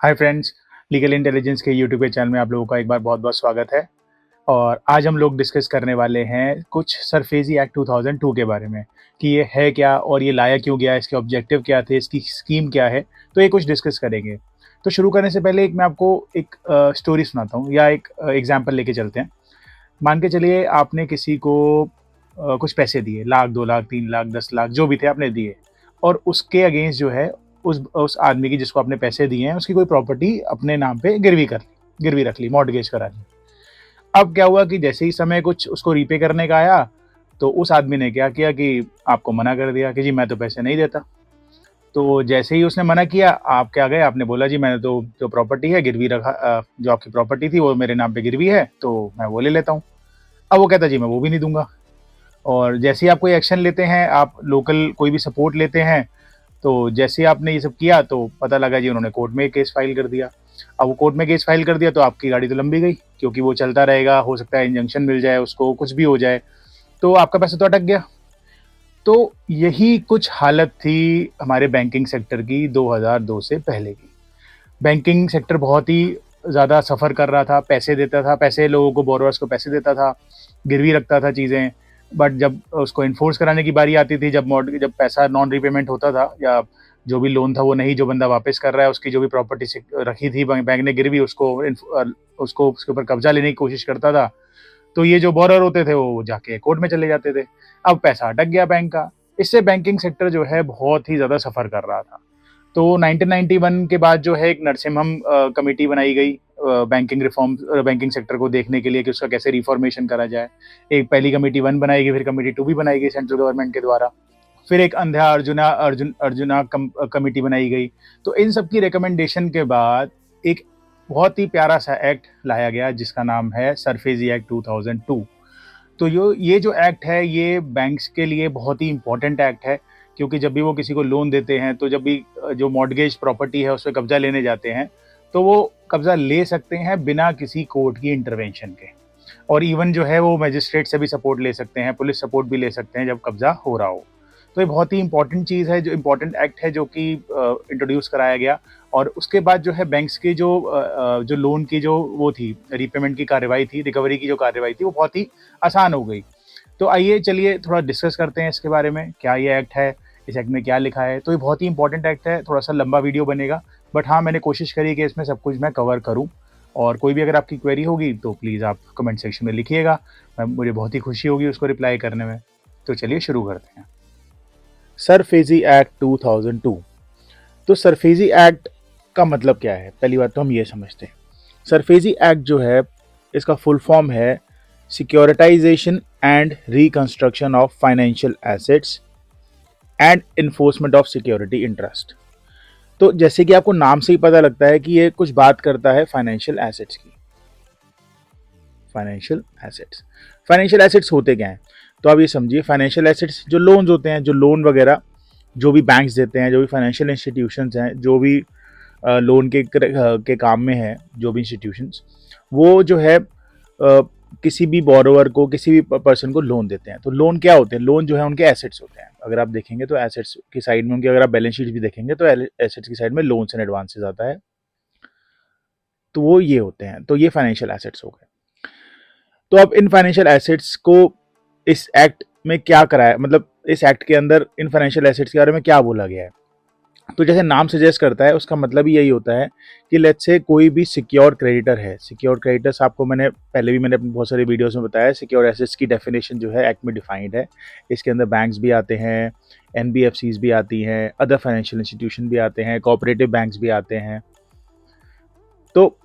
Hi friends, legal intelligence के YouTube के channel में आप लोगों का एक बार बहुत-बहुत स्वागत है। और आज हम लोग डिस्कस करने वाले हैं कुछ सरफेसी एक्ट 2002 के बारे में कि ये है क्या और ये लाया क्यों गया, इसके ऑब्जेक्टिव क्या थे, इसकी स्कीम क्या है, तो ये कुछ डिस्कस करेंगे। तो शुरू करने से पहले मैं आपको एक स्टोरी सुनाता हूँ या एक एग्ज़ाम्पल लेके चलते हैं। मान के चलिए आपने किसी को कुछ पैसे दिए, लाख, 2 लाख, 3 लाख, 10 लाख जो भी थे आपने दिए और उसके अगेंस्ट जो है उस आदमी की जिसको आपने पैसे दिए हैं, उसकी कोई प्रॉपर्टी अपने नाम पे गिरवी रख ली, मॉर्टगेज करा ली। अब क्या हुआ कि जैसे ही समय कुछ उसको रीपे करने का आया, तो उस आदमी ने क्या किया कि आपको मना कर दिया कि जी मैं तो पैसे नहीं देता। तो जैसे ही उसने मना किया, आप क्या गए, आपने बोला जी मैंने तो जो प्रॉपर्टी है गिरवी रखा, जो आपकी प्रॉपर्टी थी वो मेरे नाम पे गिरवी है, तो मैं वो ले लेता हूँ। अब वो कहता जी मैं वो भी नहीं दूँगा। और जैसे ही आप कोई एक्शन लेते हैं, आप लोकल कोई भी सपोर्ट लेते हैं, तो जैसे ही आपने ये सब किया तो पता लगा जी उन्होंने कोर्ट में केस फाइल कर दिया। अब वो कोर्ट में केस फाइल कर दिया तो आपकी गाड़ी तो लंबी गई, क्योंकि वो चलता रहेगा, हो सकता है इंजंक्शन मिल जाए उसको, कुछ भी हो जाए, तो आपका पैसा तो अटक गया। तो यही कुछ हालत थी हमारे बैंकिंग सेक्टर की 2002 से पहले की। बैंकिंग सेक्टर बहुत ही ज़्यादा सफ़र कर रहा था, पैसे देता था, पैसे लोगों को, बोरोवर्स को पैसे देता था, गिरवी रखता था चीज़ें। बट जब उसको इन्फोर्स कराने की बारी आती थी, जब पैसा नॉन रीपेमेंट होता था या जो भी लोन था वो नहीं, जो बंदा वापस कर रहा है, उसकी जो भी प्रॉपर्टी रखी थी बैंक ने गिरवी, उसको उसके ऊपर कब्जा लेने की कोशिश करता था, तो ये जो बोरर होते थे वो जाके कोर्ट में चले जाते थे। अब पैसा अटक गया बैंक का। इससे बैंकिंग सेक्टर जो है बहुत ही ज़्यादा सफ़र कर रहा था। तो 1991 के बाद जो है एक नरसिम्हम कमेटी बनाई गई बैंकिंग सेक्टर को देखने के लिए कि उसका कैसे रिफॉर्मेशन करा जाए। एक पहली कमेटी 1 बनाई गई, फिर कमेटी 2 भी बनाई गई सेंट्रल गवर्नमेंट के द्वारा। फिर एक अंधा अर्जुना कमेटी बनाई गई। तो इन सब की रिकमेंडेशन के बाद एक बहुत ही प्यारा सा एक्ट लाया गया जिसका नाम है सरफेसी एक्ट 2002। तो ये जो एक्ट है ये बैंक्स के लिए बहुत ही इम्पोर्टेंट एक्ट है, क्योंकि जब भी वो किसी को लोन देते हैं, तो जब भी जो मॉर्टगेज प्रॉपर्टी है उस पे कब्जा लेने जाते हैं, तो वो कब्जा ले सकते हैं बिना किसी कोर्ट की इंटरवेंशन के। और इवन जो है वो मजिस्ट्रेट से भी सपोर्ट ले सकते हैं, पुलिस सपोर्ट भी ले सकते हैं जब कब्जा हो रहा हो। तो ये बहुत ही इंपॉर्टेंट चीज़ है, जो इम्पोर्टेंट एक्ट है जो कि इंट्रोड्यूस कराया गया। और उसके बाद जो है बैंक्स की जो लोन की जो वो थी, रीपेमेंट की कार्रवाई थी, रिकवरी की जो कार्रवाई थी, वो बहुत ही आसान हो गई। तो आइए चलिए थोड़ा डिस्कस करते हैं इसके बारे में, क्या ये एक्ट है, इस एक्ट में क्या लिखा है। तो ये बहुत ही इंपॉर्टेंट एक्ट है, थोड़ा सा लंबा वीडियो बनेगा, बट हाँ मैंने कोशिश करी कि इसमें सब कुछ मैं कवर करूँ। और कोई भी अगर आपकी क्वेरी होगी तो प्लीज़ आप कमेंट सेक्शन में लिखिएगा, मुझे बहुत ही खुशी होगी उसको रिप्लाई करने में। तो चलिए शुरू करते हैं। SARFAESI act 2002। तो सरफेसी एक्ट का मतलब क्या है, पहली बात तो हम ये समझते हैं। सरफेसी एक्ट जो है, इसका फुल फॉर्म है securitisation and reconstruction of financial assets and enforcement of security interest. तो जैसे कि आपको नाम से ही पता लगता है कि ये कुछ बात करता है फाइनेंशियल एसेट्स की। फाइनेंशियल एसेट्स होते क्या हैं, तो आप ये समझिए, फाइनेंशियल एसेट्स जो लोन्स होते हैं, जो लोन वगैरह जो भी बैंक्स देते हैं, जो भी फाइनेंशियल इंस्टीट्यूशंस हैं, जो भी लोन के काम में है, जो भी इंस्टीट्यूशंस, वो जो है किसी भी बोरोवर को, किसी भी पर्सन को लोन देते हैं। तो लोन क्या होते हैं, लोन जो है उनके एसेट्स होते हैं। अगर आप देखेंगे तो एसेट्स की साइड में उनकी, अगर आप बैलेंस शीट भी देखेंगे तो एसेट्स की साइड में लोन्स एंड एडवांसेस आता है, तो वो ये होते हैं। तो ये फाइनेंशियल एसेट्स हो गए। तो अब इन फाइनेंशियल एसेट्स को इस एक्ट में क्या कराया, मतलब इस एक्ट के अंदर इन फाइनेंशियल एसेट्स के बारे में क्या बोला गया है। तो जैसे नाम सजेस्ट करता है, उसका मतलब ही यही होता है कि लेट्स से कोई भी सिक्योर क्रेडिटर है। सिक्योर क्रेडिटर्स आपको मैंने पहले भी अपनी बहुत सारी वीडियोस में बताया है। सिक्योर एसेट्स की डेफिनेशन जो है एक्ट में डिफाइंड है। इसके अंदर बैंक्स भी आते हैं, एनबीएफसीज भी आती हैं, अदर फाइनेंशियल इंस्टीट्यूशन भी आते हैं, कोऑपरेटिव बैंक्स भी आते हैं। तो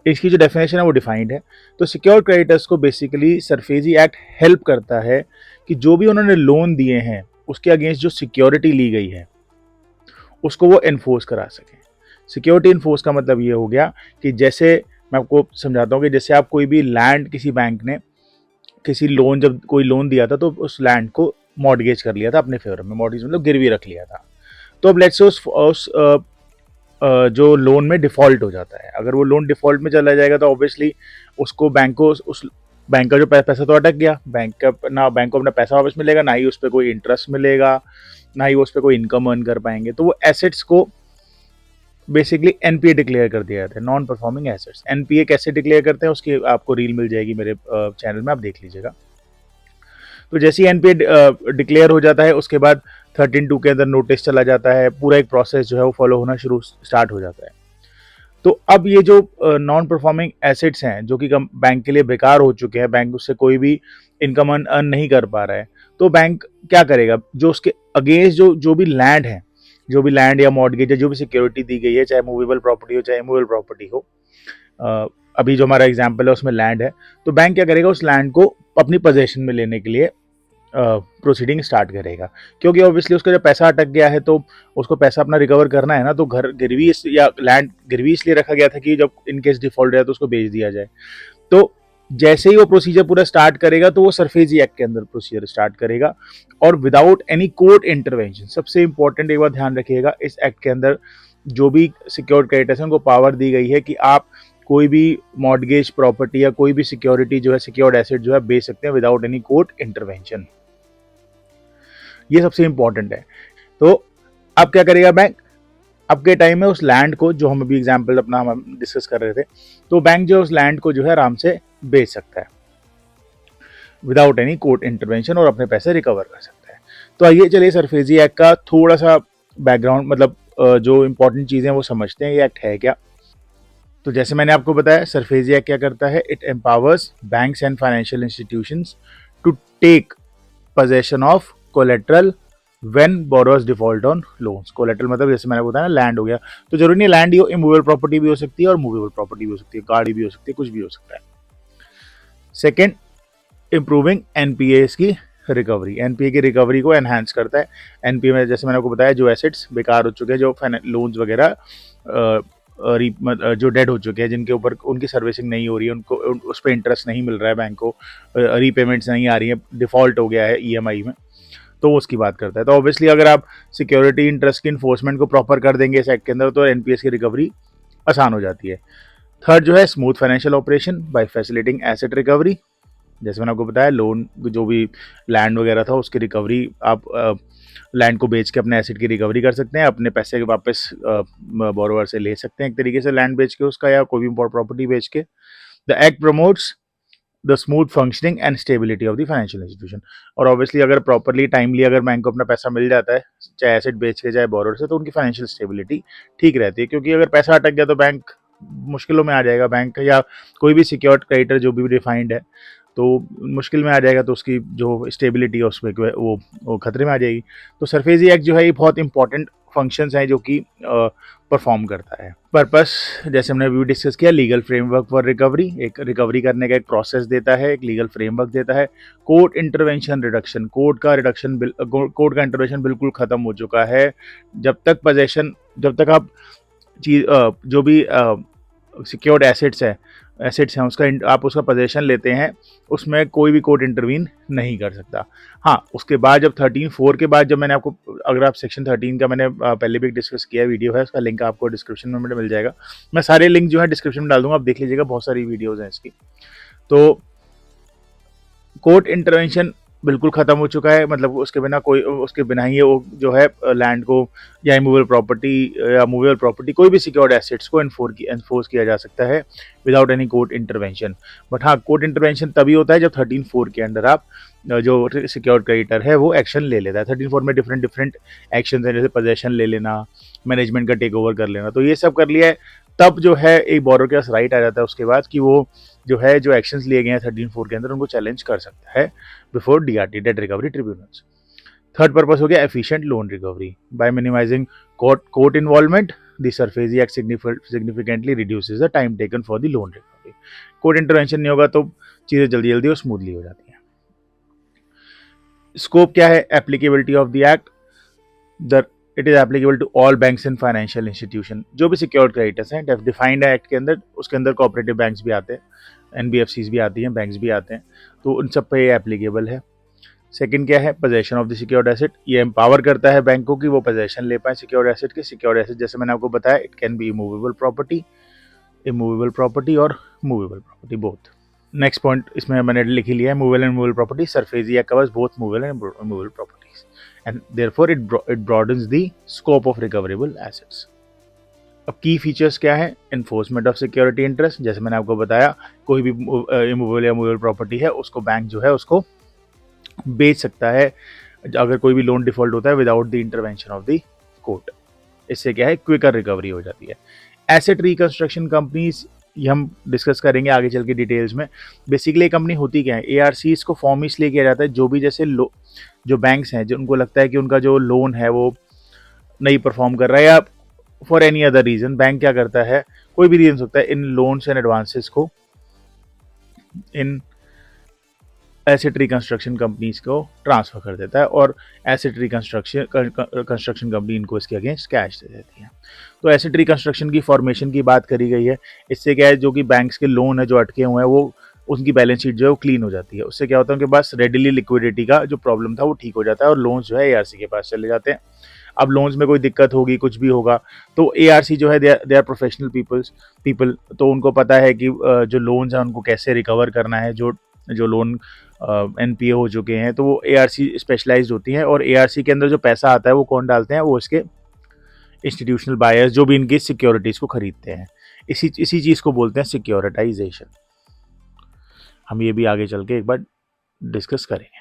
इसकी जो डेफिनेशन है वो डिफाइंड है। तो सिक्योर क्रेडिटर्स को बेसिकली सरफेसी एक्ट हेल्प करता है कि जो भी उन्होंने लोन दिए हैं उसके अगेंस्ट जो सिक्योरिटी ली गई है उसको वो एनफोर्स करा सकें। सिक्योरिटी इन्फोर्स का मतलब ये हो गया कि जैसे मैं आपको समझाता हूँ कि जैसे आप कोई भी लैंड, किसी बैंक ने किसी लोन, जब कोई लोन दिया था तो उस लैंड को मॉर्टगेज कर लिया था अपने फेवर में, मॉर्टगेज मतलब गिरवी रख लिया था। तो अब लेट्स से उस जो लोन में डिफॉल्ट हो जाता है, अगर वो लोन डिफॉल्ट में चला जाएगा तो ऑब्वियसली उसको बैंक को, उस बैंक का जो पैसा तो अटक गया, बैंक को अपना पैसा वापस मिलेगा, ना ही उस पर कोई इंटरेस्ट मिलेगा, ना ही वो उस पर कोई इनकम अर्न कर पाएंगे। तो वो एसेट्स को बेसिकली एनपीए डिक्लेयर कर दिया जाता है, नॉन परफॉर्मिंग एसेट्स। एनपीए कैसे डिक्लेयर करते हैं उसकी आपको रील मिल जाएगी मेरे चैनल में, आप देख लीजिएगा। तो जैसे ही एनपीए डिक्लेयर हो जाता है उसके बाद 13(2) के अंदर नोटिस चला जाता है, पूरा एक प्रोसेस जो है वो फॉलो होना शुरू स्टार्ट हो जाता है। तो अब ये जो नॉन परफॉर्मिंग एसेट्स हैं जो कि बैंक के लिए बेकार हो चुके हैं, बैंक उससे कोई भी इनकम अर्न नहीं कर पा रहा है, तो बैंक क्या करेगा, जो उसके अगेंस्ट जो भी लैंड है, जो भी लैंड या मॉर्गेज या जो भी सिक्योरिटी दी गई है, चाहे मूवेबल प्रॉपर्टी हो चाहे इमूवेबल प्रॉपर्टी हो, अभी जो हमारा एग्जाम्पल है उसमें लैंड है, तो बैंक क्या करेगा, उस लैंड को अपनी पोजेशन में लेने के लिए प्रोसीडिंग स्टार्ट करेगा। क्योंकि ऑब्वियसली उसका जब पैसा अटक गया है तो उसको पैसा अपना रिकवर करना है ना, तो घर गिरवी या लैंड गिरवी इसलिए रखा गया था कि जब इनकेस डिफॉल्ट रहा तो उसको बेच दिया जाए। तो जैसे ही वो प्रोसीजर पूरा स्टार्ट करेगा तो वो सरफेसी एक्ट के अंदर प्रोसीजर स्टार्ट करेगा, और विदाउट एनी कोर्ट इंटरवेंशन। सबसे इंपॉर्टेंट एक बार ध्यान रखिएगा, इस एक्ट के अंदर जो भी सिक्योर्ड क्रेडिटर्स हैं उनको पावर दी गई है कि आप कोई भी मॉर्गेज प्रॉपर्टी या कोई भी सिक्योरिटी जो है, सिक्योर्ड एसेट जो है, बेच सकते हैं विदाउट एनी कोर्ट इंटरवेंशन। ये सबसे इंपॉर्टेंट है। तो अब क्या करेगा बैंक, अब के टाइम में उस लैंड को, जो हम अभी एग्जांपल अपना हम डिस्कस कर रहे थे, तो बैंक जो उस लैंड को जो है आराम से बेच सकता है विदाउट एनी कोर्ट इंटरवेंशन और अपने पैसे रिकवर कर सकता है। तो आइए चलिए सरफेसी एक्ट का थोड़ा सा बैकग्राउंड, मतलब जो इंपॉर्टेंट चीज़ें वो समझते हैं, ये एक्ट है क्या। तो जैसे मैंने आपको बताया, सरफेसी एक्ट क्या करता है, it empowers banks and financial institutions to take possession of collateral when borrowers default on loans. Collateral मतलब जैसे मैंने बताया ना, लैंड हो गया, तो जरूरी नहीं लैंड ही हो, इमूवेबल प्रॉपर्टी भी हो सकती है और मूवेबल प्रॉपर्टी भी हो सकती है, गाड़ी भी हो सकती है, कुछ भी हो सकता है। सेकेंड, इम्प्रूविंग एनपीएस की रिकवरी, एनपीए की रिकवरी को एनहांस करता है। एनपीए में जैसे मैंने आपको बताया, जो एसेट्स बेकार हो चुके हैं, जो लोन्स वगैरह जो डेड हो चुके हैं, जिनके ऊपर उनकी सर्विसिंग नहीं हो रही है, उनको उस पर इंटरेस्ट नहीं मिल रहा है, बैंक को रीपेमेंट्स नहीं आ रही है, डिफॉल्ट हो गया है ईएमआई में, तो वो उसकी बात करता है। तो ऑब्वियसली अगर आप सिक्योरिटी इंटरेस्ट की इन्फोर्समेंट को प्रॉपर कर देंगे इस एक्ट के अंदर, तो एनपीएस की रिकवरी आसान हो जाती है। थर्ड जो है, smooth financial operation by facilitating asset recovery. जैसे मैंने आपको बताया, लोन जो भी लैंड वगैरह था उसकी रिकवरी, आप लैंड को बेच के अपने एसेट की रिकवरी कर सकते हैं, अपने पैसे के वापस बोरोवर से ले सकते हैं एक तरीके से, लैंड बेच के उसका या कोई भी प्रॉपर्टी बेच के। The act promotes the smooth functioning and stability of the financial institution. और ऑब्वियसली अगर प्रॉपरली टाइमली अगर बैंक को अपना पैसा मिल जाता है, चाहे एसेट बेच के चाहे बोरोवर से, तो उनकी फाइनेंशियल स्टेबिलिटी ठीक रहती है। क्योंकि अगर पैसा अटक गया तो बैंक मुश्किलों में आ जाएगा, बैंक या कोई भी सिक्योर्ड क्रेडिटर जो भी डिफाइंड है तो मुश्किल में आ जाएगा, तो उसकी जो स्टेबिलिटी है उसमें वो खतरे में आ जाएगी। तो सरफेसी एक्ट जो है ये बहुत इंपॉर्टेंट फंक्शंस हैं जो कि परफॉर्म करता है। पर्पस, जैसे हमने अभी डिस्कस किया, लीगल फ्रेमवर्क फॉर रिकवरी, एक रिकवरी करने का एक प्रोसेस देता है, एक लीगल फ्रेमवर्क देता है। कोर्ट इंटरवेंशन रिडक्शन, कोर्ट का इंटरवेंशन बिल्कुल खत्म हो चुका है। जब तक आप चीज जो भी सिक्योर्ड एसेट्स हैं उसका आप उसका पोजेशन लेते हैं, उसमें कोई भी कोर्ट इंटरवीन नहीं कर सकता। हाँ, उसके बाद जब 13(4) के बाद, जब मैंने आपको, अगर आप सेक्शन 13 का मैंने पहले भी डिस्कस किया वीडियो है, उसका लिंक आपको डिस्क्रिप्शन में मिल जाएगा, मैं सारे लिंक जो है डिस्क्रिप्शन में डाल दूंगा, आप देख लीजिएगा, बहुत सारी वीडियोज हैं इसकी। तो कोर्ट इंटरवेंशन बिल्कुल खत्म हो चुका है, मतलब उसके बिना ही वो जो है लैंड को या मूवेबल प्रॉपर्टी कोई भी सिक्योर्ड एसेट्स को एनफोर्स किया जा सकता है without any court intervention. But हाँ, कोर्ट इंटरवेंशन तभी होता है जब 13(4) के अंडर आप जो सिक्योर्ड क्रेडिटर है वो एक्शन ले लेता है। 13(4) में डिफरेंट एक्शन है, जैसे पोजेशन ले लेना, मैनेजमेंट का टेक ओवर कर लेना, तो ये सब कर लिया है, तब जो है एक बोरोर के पास राइट आ जाता है उसके बाद कि वो जो है जो एक्शंस लिए गए हैं 13(4) के अंदर उनको चैलेंज कर सकता है before DRT, debt recovery tribunals. Third purpose हो गया efficient loan recovery by minimising court involvement. The SARFAESI act significantly reduces the time taken for the loan recovery. Court intervention नहीं होगा तो चीज़ें जल्दी जल्दी और स्मूथली हो जाती हैं। स्कोप क्या है applicability of the act, the it is applicable to all banks and financial institution. जो भी सिक्योर्ड क्रेडिटर्स हैं डिफाइंड है एक्ट के अंदर, उसके अंदर कोऑपरेटिव बैंक्स भी आते हैं, एनबीएफसीज भी आती हैं, बैंक्स भी आते हैं, तो उन सब पे ये एप्लीकेबल है। सेकंड क्या है, possession of the secured asset, ये एम्पावर करता है बैंक को कि वो पोजेशन ले पाए सिक्योर्ड एसेट के। सिक्योर्ड एसेट जैसे मैंने आपको बताया, it can be immovable property और movable property both. Next point इसमें मैंने लिख ही लिया है, movable and movable property. SARFAESI act covers both movable and movable properties and therefore it broadens the scope of recoverable assets. अब की features क्या है? एनफोर्समेंट ऑफ सिक्योरिटी इंटरेस्ट, जैसे मैंने आपको बताया, कोई भी इमूवेबल या मूवेबल प्रॉपर्टी है उसको बैंक जो है उसको बेच सकता है अगर कोई भी लोन डिफॉल्ट होता है without the intervention of the court. इससे क्या है, क्विकर रिकवरी हो जाती है। एसेट रिकंस्ट्रक्शन कंपनीज, ये हम डिस्कस करेंगे आगे चल के डिटेल्स में। बेसिकली कंपनी होती क्या है, एआरसीज को फॉर्म इसलिए किया जाता है जो भी जैसे जो बैंक्स हैं जो उनको लगता है कि उनका जो लोन है वो नहीं परफॉर्म कर रहा है या for any other reason, bank क्या करता है, कोई भी रीजन हो सकता है, इन लोन्स एंड एडवांसेस को इन एसेट रिकंस्ट्रक्शन कंपनीज को ट्रांसफर कर देता है और एसेट कंस्ट्रक्शन कंपनी इनको इसके अगेंस्ट कैश दे देती है। तो एसेट रिकंस्ट्रक्शन की फॉर्मेशन की बात करी गई है। इससे क्या है, जो कि बैंक्स के लोन है जो अटके हुए हैं वो उनकी बैलेंस शीट जो है वो क्लीन हो जाती है। उससे क्या होता है, उनके पास रेडिली लिक्विडिटी का जो प्रॉब्लम था वो ठीक हो जाता है और लोन्स जो है एआरसी के पास चले जाते हैं। अब लोन्स में कोई दिक्कत होगी, कुछ भी होगा, तो एआरसी जो है दे आर प्रोफेशनल पीपल, तो उनको पता है कि जो लोन्स हैं उनको कैसे रिकवर करना है। जो लोन एनपीए हो चुके हैं तो वो एआरसी स्पेशलाइज्ड होती हैं और एआरसी के अंदर जो पैसा आता है वो कौन डालते हैं, वो इसके इंस्टीट्यूशनल बायर्स जो भी इनकी सिक्योरिटीज को खरीदते हैं। इसी चीज को बोलते हैं सिक्योरिटाइजेशन। हम ये भी आगे चल के एक बार डिस्कस करेंगे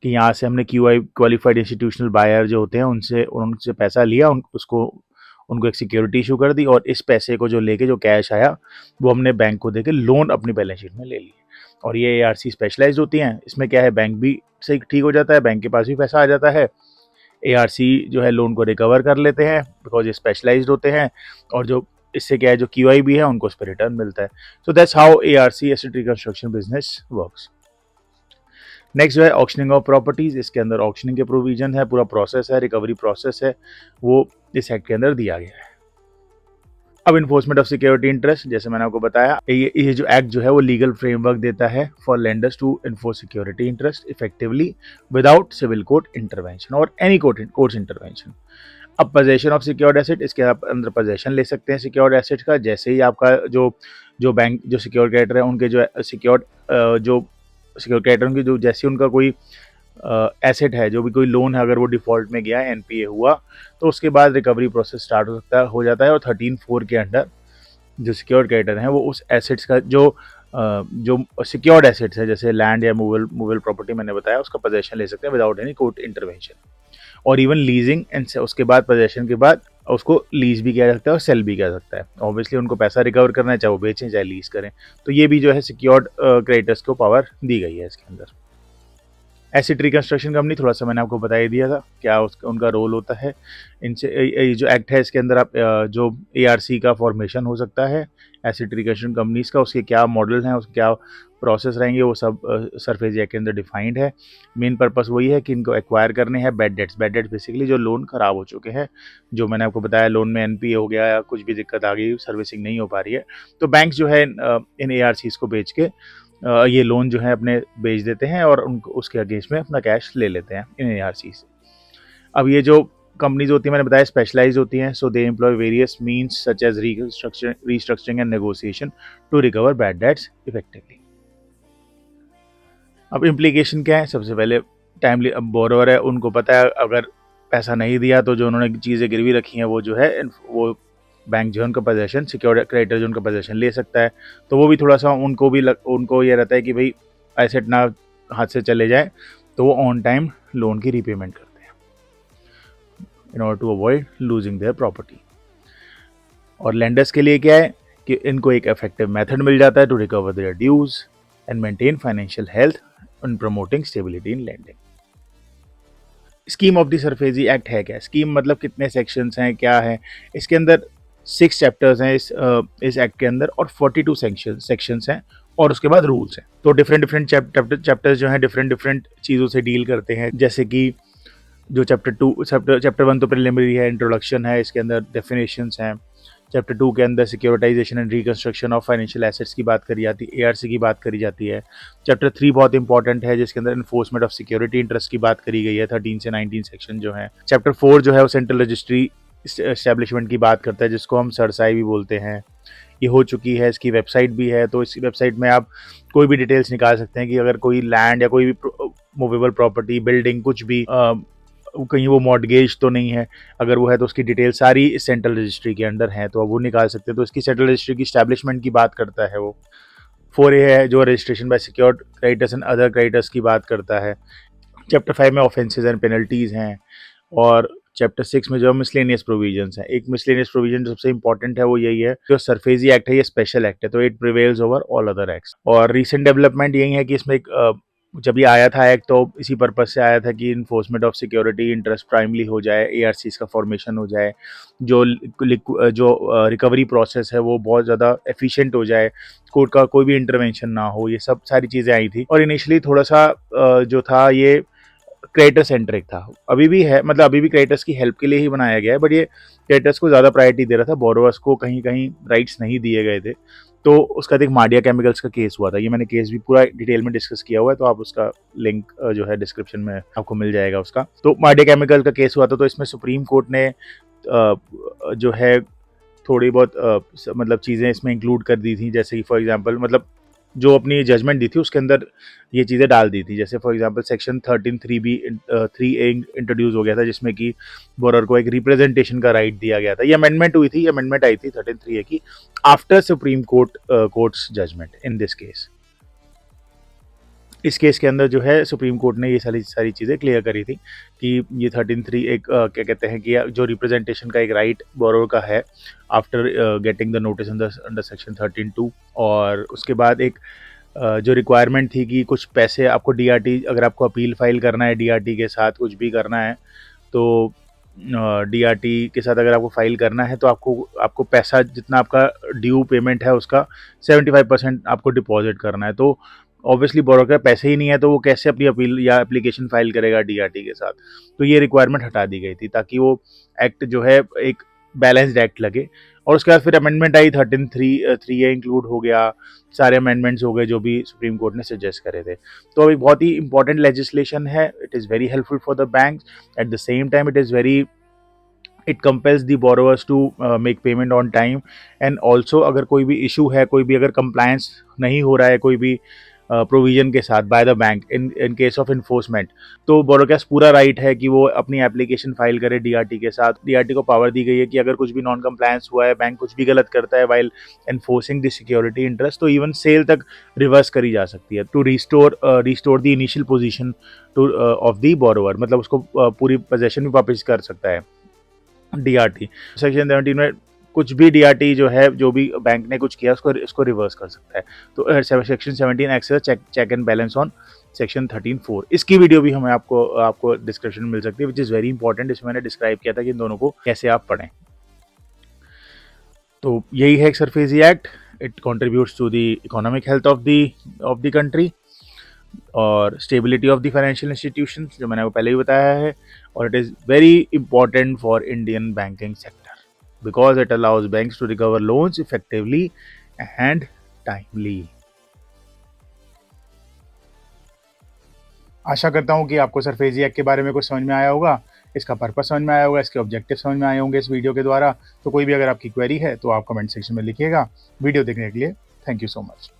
कि यहाँ से हमने क्यूआई क्वालिफाइड इंस्टीट्यूशनल बायर जो होते हैं उनसे पैसा लिया, उनको एक सिक्योरिटी इशू कर दी और इस पैसे को जो लेके जो कैश आया वो हमने बैंक को देके लोन अपनी बैलेंस शीट में ले लिया। और ये एआरसी स्पेशलाइज्ड होती हैं। इसमें क्या है, बैंक भी सही ठीक हो जाता है, बैंक के पास भी पैसा आ जाता है, एआरसी जो है लोन को रिकवर कर लेते हैं बिकॉज ये स्पेशलाइज्ड होते हैं, और जो इससे क्या है, जो क्यूआई भी है उनको उस पर रिटर्न मिलता है। So that's how ARC asset reconstruction business works. Next जो है ऑक्शनिंग ऑफ प्रॉपर्टीज। इसके अंदर ऑक्शनिंग के प्रोविजन है, पूरा प्रोसेस है, रिकवरी प्रोसेस है, वो इस एक्ट के अंदर दिया गया है। अब इन्फोर्समेंट ऑफ सिक्योरिटी इंटरेस्ट, जैसे मैंने आपको बताया, ये जो एक्ट जो है वो लीगल फ्रेमवर्क देता है for lenders to enforce security interest effectively without civil court intervention और एनी कोर्ट इंटरवेंशन। अब पोजेशन ऑफ सिक्योर्ड एसेट, इसके आप अंदर पोजेशन ले सकते हैं सिक्योर्ड एसेट का। जैसे ही आपका जो बैंक जो सिक्योर क्रेडिटर है उनके जो सिक्योर क्रेडिटर उनकी जो जैसे उनका कोई एसेट है, जो भी कोई लोन है, अगर वो डिफॉल्ट में गया है, एनपीए हुआ, तो उसके बाद रिकवरी प्रोसेस स्टार्ट हो जाता है और 13(4) के अंडर जो सिक्योर्ड क्रेडिटर हैं वो उस एसेट्स का जो सिक्योर्ड एसेट्स है, जैसे लैंड या मूवेबल प्रॉपर्टी मैंने बताया, उसका पोजेशन ले सकते हैं विदाउट एनी कोर्ट इंटरवेंशन। और इवन लीजिंग एंड उसके बाद पोजेशन के बाद उसको लीज भी किया जा सकता है और सेल भी किया जा सकता है। ऑब्वियसली उनको पैसा रिकवर करना है, चाहे वो बेचें चाहे लीज करें। तो ये भी जो है सिक्योर्ड क्रेडिटर्स को पावर दी गई है इसके अंदर। एसेट रिकंस्ट्रक्शन कंपनी, थोड़ा सा मैंने आपको बता ही दिया था क्या उनका रोल होता है। इनसे जो एक्ट है इसके अंदर आप जो एआरसी का फॉर्मेशन हो सकता है एसेट रिकंस्ट्रक्शन कंपनीज का, उसके क्या मॉडल हैं, उसके क्या प्रोसेस रहेंगे, वो सब सरफेस एक्ट के अंदर डिफाइंड है। मेन पर्पस वही है कि इनको एक्वायर करने हैं बैड डेट्स बेसिकली जो लोन खराब हो चुके हैं, जो मैंने आपको बताया लोन में एनपीए हो गया या कुछ भी दिक्कत आ गई, सर्विसिंग नहीं हो पा रही है, तो बैंक जो है इन एआरसीज को बेच के ये लोन जो है अपने बेच देते हैं और उनको उसके अगेंस्ट में अपना कैश ले लेते हैं इन एआरसी से। अब ये जो कंपनीज होती है मैंने बताया स्पेशलाइज होती हैं, so they employ various means such as restructuring and negotiation to recover bad debts effectively. अब इम्प्लीकेशन क्या है, सबसे पहले टाइमली, अब बोरोवर है उनको पता है अगर पैसा नहीं दिया तो जो उन्होंने चीज़ें गिरवी रखी हैं वो जो है वो बैंक जो है उनका पोजेशन, सिक्योर क्रेडिटर जो उनका पोजेशन ले सकता है। तो वो भी थोड़ा सा उनको ये रहता है कि भाई एसेट ना हाथ से चले जाए, तो वो ऑन टाइम लोन की रीपेमेंट करते हैं in order to avoid losing their property. और लेंडर्स के लिए क्या है कि इनको एक इफेक्टिव मेथड मिल जाता है to recover their dues and maintain financial health and promoting stability in lending. Scheme of the SARFAESI act है क्या, स्कीम मतलब कितने सेक्शंस हैं, क्या है, इसके अंदर 6 चैप्टर्स हैं इस एक्ट के अंदर और 42 सेक्शंस हैं और उसके बाद रूल्स हैं। तो डिफरेंट चैप्टर्स जो हैं डिफरेंट चीज़ों से डील करते हैं। जैसे कि जो चैप्टर 1 तो प्रिलिमिनरी है, इंट्रोडक्शन है, इसके अंदर डेफिनेशंस हैं। चैप्टर 2 के अंदर securitisation and reconstruction of financial assets की बात करी जाती है, एआरसी की बात करी जाती है। चैप्टर 3 बहुत इंपॉर्टेंट है जिसके अंदर इन्फोर्समेंट ऑफ सिक्योरिटी इंटरेस्ट की बात करी गई है, 13 से 19 सेक्शन जो है। चैप्टर 4 जो है वो सेंट्रल रजिस्ट्री एस्टेब्लिशमेंट की बात करता है जिसको हम सरसाई भी बोलते हैं। ये हो चुकी है, इसकी वेबसाइट भी है, तो इस वेबसाइट में आप कोई भी डिटेल्स निकाल सकते हैं कि अगर कोई लैंड या कोई भी मूवेबल प्रॉपर्टी, बिल्डिंग, कुछ भी कहीं वो मॉर्टगेज तो नहीं है, अगर वो है तो उसकी डिटेल सारी इस सेंट्रल रजिस्ट्री के अंडर है, तो अब वो निकाल सकते हैं। तो इसकी सेंट्रल रजिस्ट्री की स्टैब्लिशमेंट की बात करता है वो। 4A है जो registration bye secured creditors and other creditors की बात करता है। चैप्टर 5 में ऑफेंसेस एंड पेनल्टीज़ हैं, और चैप्टर 6 में जो मिसलेनियस प्रोविजंस हैं। एक मिसलेनियस प्रोविजन जो सबसे इंपॉर्टेंट है वो यही है, जो सरफेसी एक्ट है ये स्पेशल एक्ट है, तो it prevails over all other acts. और रीसेंट डेवलपमेंट यही है कि इसमें एक जब ये आया था एक्ट, तो इसी पर्पज से आया था कि enforcement of security interest primarily हो जाए, ARCs का फॉर्मेशन हो जाए, जो रिकवरी प्रोसेस है वो बहुत ज़्यादा एफिशिएंट हो जाए, कोर्ट का कोई भी इंटरवेंशन ना हो, ये सब सारी चीज़ें आई थी। और इनिशियली थोड़ा सा जो था ये क्रिएटर सेंट्रिक था, अभी भी है, मतलब अभी भी क्रिएटर्स की हेल्प के लिए ही बनाया गया है, बट ये क्रिएटर्स को ज़्यादा प्रायोरिटी दे रहा था, बोरोवर्स को कहीं कहीं राइट्स नहीं दिए गए थे। तो उसका एक माडिया केमिकल्स का केस हुआ था, ये मैंने केस भी पूरा डिटेल में डिस्कस किया हुआ है, तो आप उसका लिंक जो है डिस्क्रिप्शन में आपको मिल जाएगा उसका। तो माडिया केमिकल का केस हुआ था, तो इसमें सुप्रीम कोर्ट ने जो है थोड़ी बहुत मतलब चीज़ें इसमें इंक्लूड कर दी थी, जैसे कि फॉर एग्जांपल मतलब जो अपनी जजमेंट दी थी उसके अंदर ये चीज़ें डाल दी थी। जैसे for example section 13(3)(b) 3A introduce हो गया था, जिसमें कि बोरर को एक रिप्रेजेंटेशन का राइट दिया गया था। ये अमेंडमेंट हुई थी, ये अमेंडमेंट आई थी 13(3)(a) की after supreme court's judgement in this case. इस केस के अंदर जो है सुप्रीम कोर्ट ने ये सारी सारी चीज़ें क्लियर करी थी कि ये 13(3) एक क्या कहते हैं कि जो रिप्रेजेंटेशन का एक राइट बोरोवर का है after getting the notice under section 13(2). और उसके बाद एक जो रिक्वायरमेंट थी कि कुछ पैसे आपको DRT, अगर आपको अपील फाइल करना है DRT के साथ कुछ भी करना है, तो DRT के साथ अगर आपको फाइल करना है तो आपको पैसा जितना आपका ड्यू पेमेंट है उसका 75% आपको डिपॉजिट करना है। तो ऑब्वियसली बोरोवर के पैसे ही नहीं है, तो वो कैसे अपनी अपील या एप्लीकेशन फाइल करेगा DRT के साथ। तो ये रिक्वायरमेंट हटा दी गई थी ताकि वो एक्ट जो है एक बैलेंस्ड एक्ट लगे। और उसके बाद फिर अमेंडमेंट आई 13(3)(3)(a) इंक्लूड हो गया, सारे अमेंडमेंट्स हो गए जो भी सुप्रीम कोर्ट ने सजेस्ट करे थे। तो अभी बहुत ही इंपॉर्टेंट लेजिस्लेशन है, it is very helpful for the bank, at the same time it compels the borrowers to make payment on time. And also अगर कोई भी इशू है, कोई भी अगर कंप्लायंस नहीं हो रहा है कोई भी प्रोविजन के साथ by the bank in case of enforcement, तो बोरोवर के पास पूरा राइट है कि वो अपनी एप्लीकेशन फाइल करे DRT के साथ। DRT को पावर दी गई है कि अगर कुछ भी नॉन कंप्लायंस हुआ है, बैंक कुछ भी गलत करता है while enforcing the security interest, तो इवन सेल तक रिवर्स करी जा सकती है to restore the initial position to of the borrower, मतलब उसको पूरी पोजेशन भी वापस कर सकता है DRT। सेक्शन 17 में कुछ भी DRT जो है, जो भी बैंक ने कुछ किया उसको रिवर्स कर सकता है। तो section 17 act check and balance on section 13(4). इसकी वीडियो भी हमें आपको डिस्क्रिप्शन में मिल सकती है, विच इज़ वेरी इंपॉर्टेंट। इसमें मैंने डिस्क्राइब किया था कि इन दोनों को कैसे आप पढ़ें। तो यही है एक SARFAESI act, it contributes to the economic health of the country और stability of the financial institutions, जो मैंने वो पहले ही बताया है। और it is very important for Indian banking sector because it allows banks to recover loans effectively and timely. आशा करता हूँ कि आपको सरफेसी एक्ट के बारे में कुछ समझ में आया होगा, इसका पर्पस समझ में आया होगा, इसके ऑब्जेक्टिव समझ में आए होंगे इस वीडियो के द्वारा। तो कोई भी अगर आपकी क्वेरी है तो आप कमेंट सेक्शन में लिखिएगा। वीडियो देखने के लिए थैंक यू सो मच।